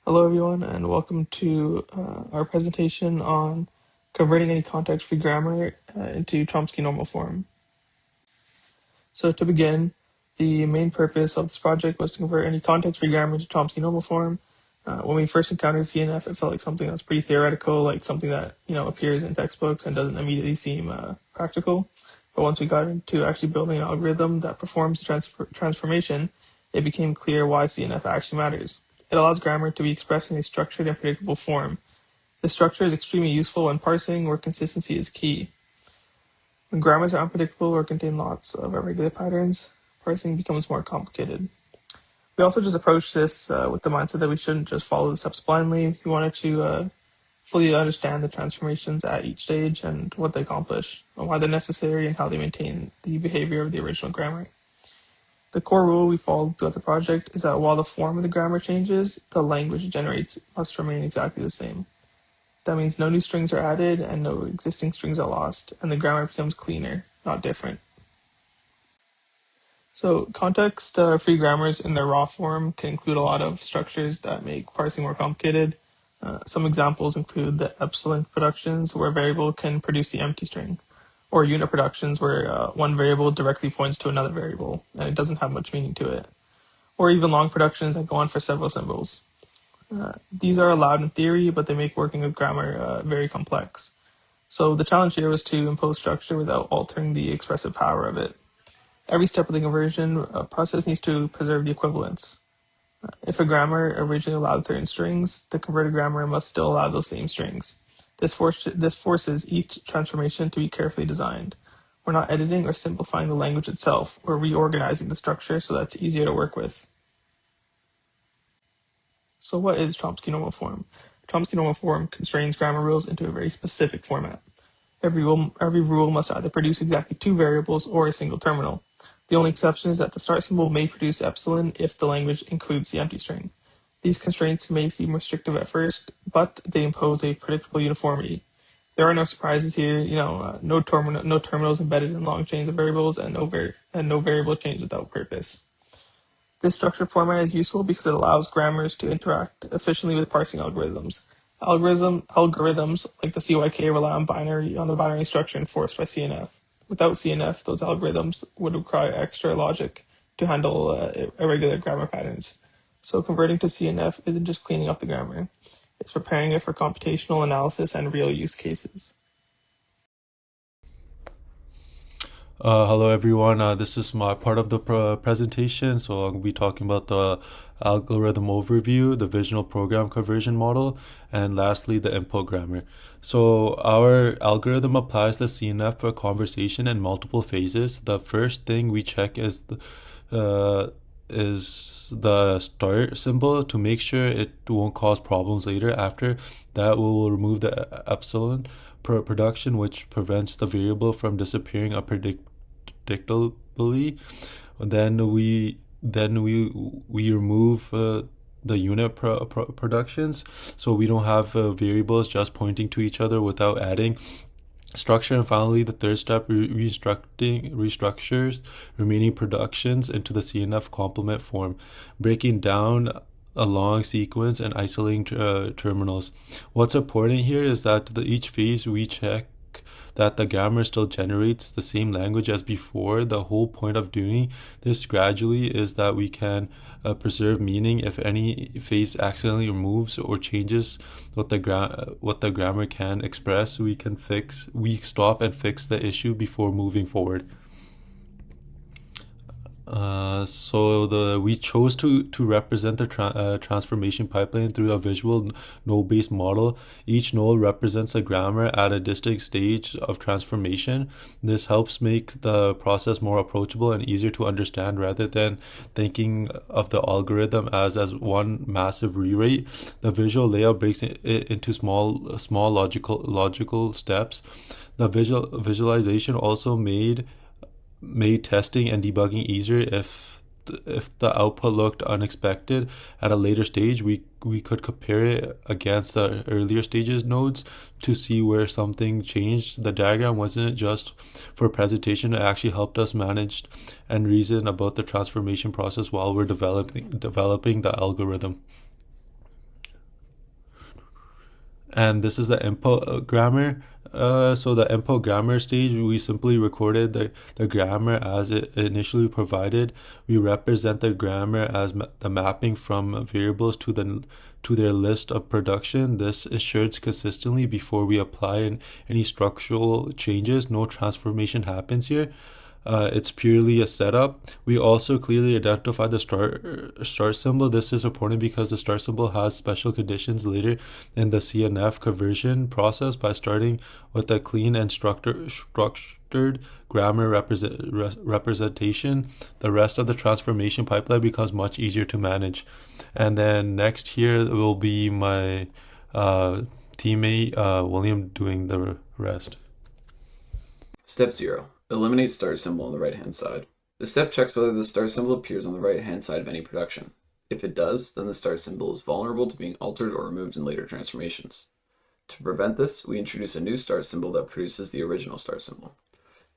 Hello, everyone, and welcome to our presentation on converting any context-free grammar into Chomsky normal form. So to begin, the main purpose of this project was to convert any context-free grammar into Chomsky normal form. When we first encountered CNF, it felt like something that was pretty theoretical, like something that appears in textbooks and doesn't immediately seem practical. But once we got into actually building an algorithm that performs the transformation, it became clear why CNF actually matters. It allows grammar to be expressed in a structured and predictable form. This structure is extremely useful when parsing, where consistency is key. When grammars are unpredictable or contain lots of irregular patterns, parsing becomes more complicated. We also just approached this with the mindset that we shouldn't just follow the steps blindly. We wanted to fully understand the transformations at each stage and what they accomplish, and why they're necessary, and how they maintain the behavior of the original grammar. The core rule we followed throughout the project is that while the form of the grammar changes, the language it generates must remain exactly the same. That means no new strings are added and no existing strings are lost, and the grammar becomes cleaner, not different. So context-free grammars in their raw form can include a lot of structures that make parsing more complicated. Some examples include the epsilon productions, where a variable can produce the empty string, or unit productions, where one variable directly points to another variable, and it doesn't have much meaning to it, or even long productions that go on for several symbols. These are allowed in theory, but they make working with grammar very complex. So the challenge here was to impose structure without altering the expressive power of it. Every step of the conversion process needs to preserve the equivalence. If a grammar originally allowed certain strings, the converted grammar must still allow those same strings. This forces each transformation to be carefully designed. We're not editing or simplifying the language itself. We're reorganizing the structure so that it's easier to work with. So what is Chomsky normal form? Chomsky normal form constrains grammar rules into a very specific format. Every rule must either produce exactly two variables or a single terminal. The only exception is that the start symbol may produce epsilon if the language includes the empty string. These constraints may seem restrictive at first, but they impose a predictable uniformity. There are no surprises here. No terminals embedded in long chains of variables, and no variable change without purpose. This structured format is useful because it allows grammars to interact efficiently with parsing algorithms. Algorithms like the CYK rely on the binary structure enforced by CNF. Without CNF, those algorithms would require extra logic to handle irregular grammar patterns. So converting to CNF isn't just cleaning up the grammar, it's preparing it for computational analysis and real use cases. Hello everyone. This is my part of the presentation. So I'm going to be talking about the algorithm overview, the visional program conversion model, and lastly the input grammar. So our algorithm applies the CNF for conversation in multiple phases. The first thing we check is the start symbol to make sure it won't cause problems later. After that, we will remove the epsilon production, which prevents the variable from disappearing unpredictably. Then we remove the unit productions, so we don't have variables just pointing to each other without adding structure. And finally, the third step restructures remaining productions into the CNF complement form, breaking down a long sequence and isolating terminals. What's important here is that each phase we check that the grammar still generates the same language as before. The whole point of doing this gradually is that we can preserve meaning. If any phase accidentally removes or changes what the grammar can express, we stop and fix the issue before moving forward. We chose to represent the transformation pipeline through a visual node-based model. Each node represents a grammar at a distinct stage of transformation. This helps make the process more approachable and easier to understand, rather than thinking of the algorithm as one massive rewrite. The visual layout breaks it into small logical steps. The visualization also made testing and debugging easier. If the output looked unexpected at a later stage, we could compare it against the earlier stages nodes to see where something changed. The diagram wasn't just for presentation, it actually helped us manage and reason about the transformation process while we're developing the algorithm. and this is the input grammar. So the input grammar stage, we simply recorded the grammar as it initially provided. We represent the grammar as the mapping from variables to their list of production. This ensures consistently before we apply any structural changes. No transformation happens here. It's purely a setup. We also clearly identify the start symbol. This is important because the start symbol has special conditions later in the CNF conversion process. By starting with a clean and structured grammar representation, the rest of the transformation pipeline becomes much easier to manage. And then next here will be my teammate William doing the rest. Step 0. Eliminate start symbol on the right-hand side. The step checks whether the start symbol appears on the right-hand side of any production. If it does, then the start symbol is vulnerable to being altered or removed in later transformations. To prevent this, we introduce a new start symbol that produces the original start symbol.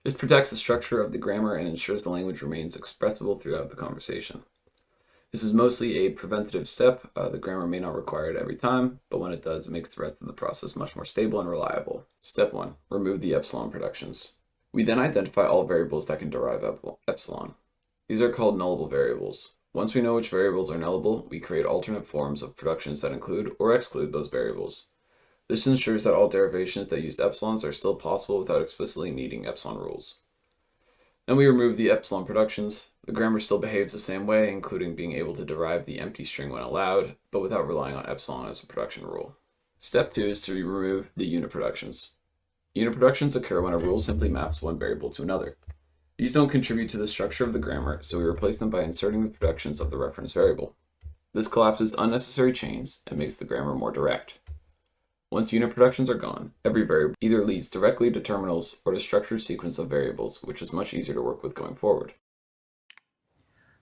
This protects the structure of the grammar and ensures the language remains expressible throughout the conversation. This is mostly a preventative step. The grammar may not require it every time, but when it does, it makes the rest of the process much more stable and reliable. Step 1. Remove the epsilon productions. We then identify all variables that can derive epsilon. These are called nullable variables. Once we know which variables are nullable, we create alternate forms of productions that include or exclude those variables. This ensures that all derivations that use epsilons are still possible without explicitly needing epsilon rules. Then we remove the epsilon productions. The grammar still behaves the same way, including being able to derive the empty string when allowed, but without relying on epsilon as a production rule. Step 2 is to remove the unit productions. Unit productions occur when a rule simply maps one variable to another. These don't contribute to the structure of the grammar, so we replace them by inserting the productions of the reference variable. This collapses unnecessary chains and makes the grammar more direct. Once unit productions are gone, every variable either leads directly to terminals or to structured sequence of variables, which is much easier to work with going forward.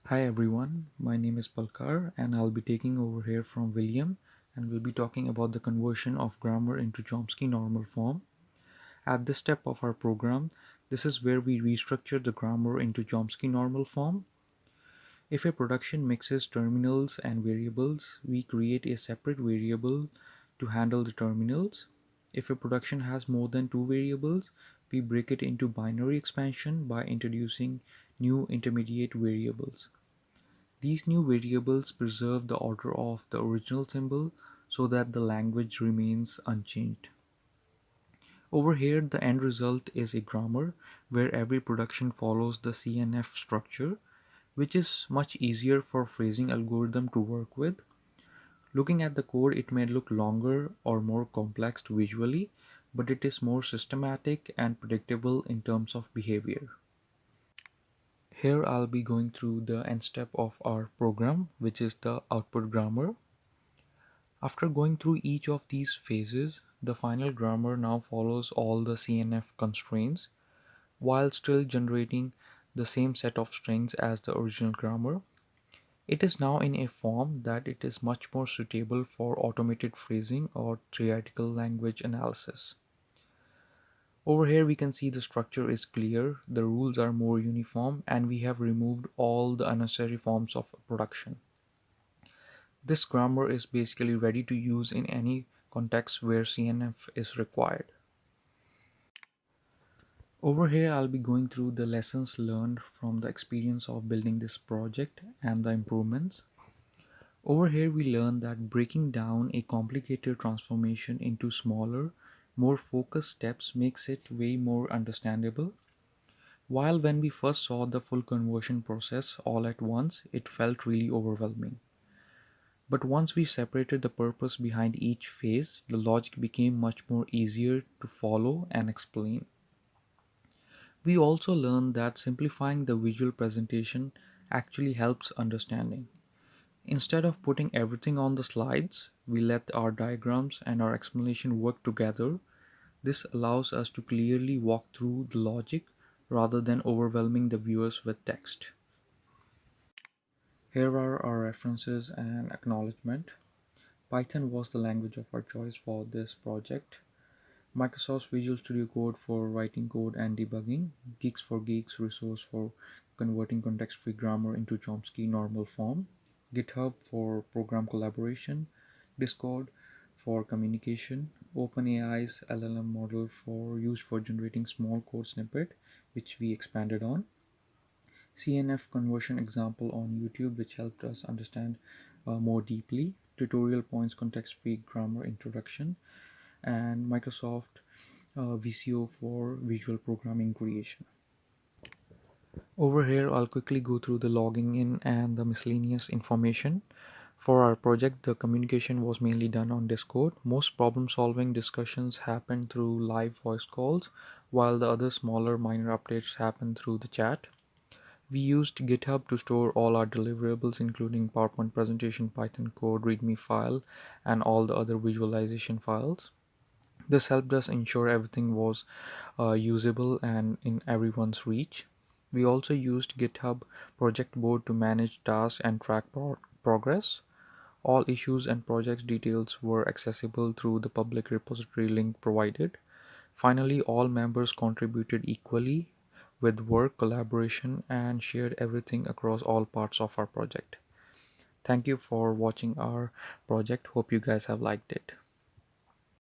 Hi everyone, my name is Palkar and I'll be taking over here from William and we'll be talking about the conversion of grammar into Chomsky normal form. At this step of our program, this is where we restructure the grammar into Chomsky normal form. If a production mixes terminals and variables, we create a separate variable to handle the terminals. If a production has more than two variables, we break it into binary expansion by introducing new intermediate variables. These new variables preserve the order of the original symbol so that the language remains unchanged. Over here, the end result is a grammar where every production follows the CNF structure, which is much easier for phrasing algorithm to work with. Looking at the code, it may look longer or more complex visually, but it is more systematic and predictable in terms of behavior. Here I'll be going through the end step of our program, which is the output grammar. After going through each of these phases, the final grammar now follows all the CNF constraints while still generating the same set of strings as the original grammar. It is now in a form that it is much more suitable for automated phrasing or theoretical language analysis. Over here we can see the structure is clear, the rules are more uniform, and we have removed all the unnecessary forms of production. This grammar is basically ready to use in any context where CNF is required. Over here I'll be going through the lessons learned from the experience of building this project and the improvements. Over here we learned that breaking down a complicated transformation into smaller, more focused steps makes it way more understandable. While when we first saw the full conversion process all at once, it felt really overwhelming. But once we separated the purpose behind each phase, the logic became much more easier to follow and explain. We also learned that simplifying the visual presentation actually helps understanding. Instead of putting everything on the slides, we let our diagrams and our explanation work together. This allows us to clearly walk through the logic rather than overwhelming the viewers with text. Here are our references and acknowledgement. Python was the language of our choice for this project. Microsoft's Visual Studio Code for writing code and debugging. Geeks for Geeks resource for converting context-free grammar into Chomsky normal form. GitHub for program collaboration. Discord for communication, OpenAI's LLM model for used for generating small code snippet, which we expanded on, CNF conversion example on YouTube, which helped us understand more deeply, tutorial points, context-free grammar introduction, and Microsoft VCO for visual programming creation. Over here, I'll quickly go through the logging in and the miscellaneous information. For our project, the communication was mainly done on Discord. Most problem solving discussions happened through live voice calls, while the other smaller minor updates happened through the chat. We used GitHub to store all our deliverables, including PowerPoint presentation, Python code, README file, and all the other visualization files. This helped us ensure everything was usable and in everyone's reach. We also used GitHub Project Board to manage tasks and track progress. All issues and project details were accessible through the public repository link provided. Finally, all members contributed equally with work, collaboration, and shared everything across all parts of our project. Thank you for watching our project. Hope you guys have liked it.